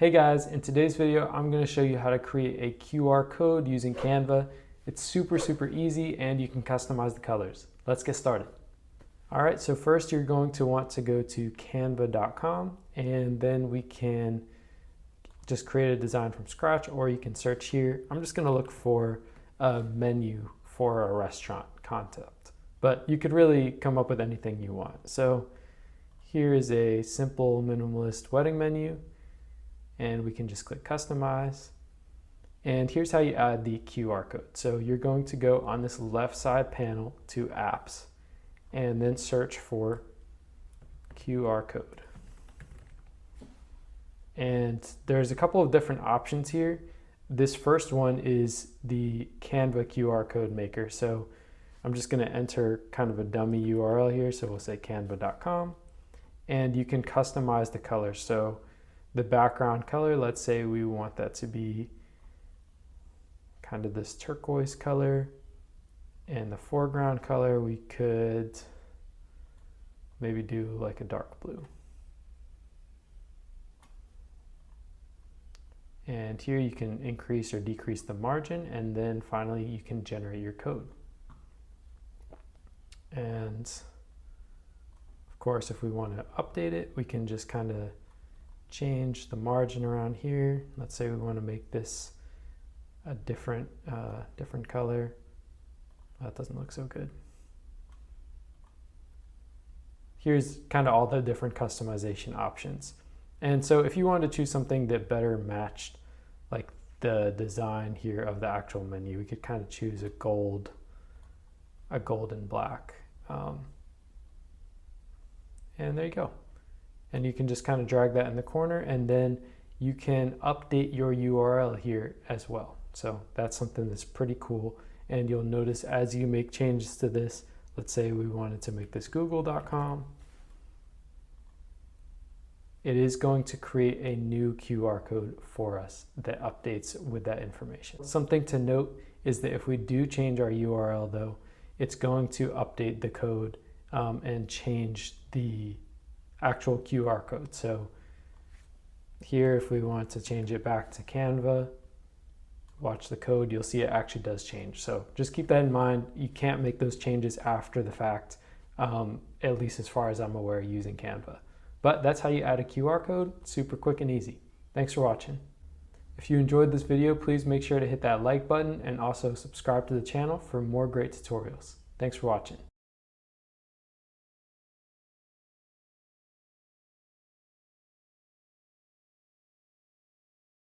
Hey guys, in today's video, I'm going to show you how to create a QR code using Canva. It's super easy and you can customize the colors. Let's get started. All right, so first you're going to want to go to canva.com and then we can just create a design from scratch, or you can search here. I'm just going to look for a menu for a restaurant concept, but you could really come up with anything you want. So here is a simple minimalist wedding menu. And we can just click customize. And here's how you add the QR code. So you're going to go on this left side panel to apps and then search for QR code. And there's a couple of different options here. This first one is the Canva QR code maker. So I'm just going to enter kind of a dummy URL here. So we'll say canva.com and you can customize the color. So the background color, let's say we want that to be kind of this turquoise color, and the foreground color we could maybe do like a dark blue. And here you can increase or decrease the margin, and then finally you can generate your code. And of course, if we want to update it, we can just kind of change the margin around here. Let's say we want to make this a different color. That doesn't look so good. Here's kind of all the different customization options. And so if you wanted to choose something that better matched like the design here of the actual menu, we could kind of choose a gold and black. And there you go. And you can just kind of drag that in the corner, and then you can update your URL here as well. So that's something that's pretty cool. And you'll notice as you make changes to this, let's say we wanted to make this google.com, it is going to create a new QR code for us that updates with that information. Something to note is that if we do change our URL though, it's going to update the code and change the actual QR code. So here, if we want to change it back to Canva, watch the code, you'll see it actually does change. So just keep that in mind. You can't make those changes after the fact, at least as far as I'm aware, using Canva. But that's how you add a QR code, super quick and easy. Thanks for watching. If you enjoyed this video, please make sure to hit that like button and also subscribe to the channel for more great tutorials. Thanks for watching.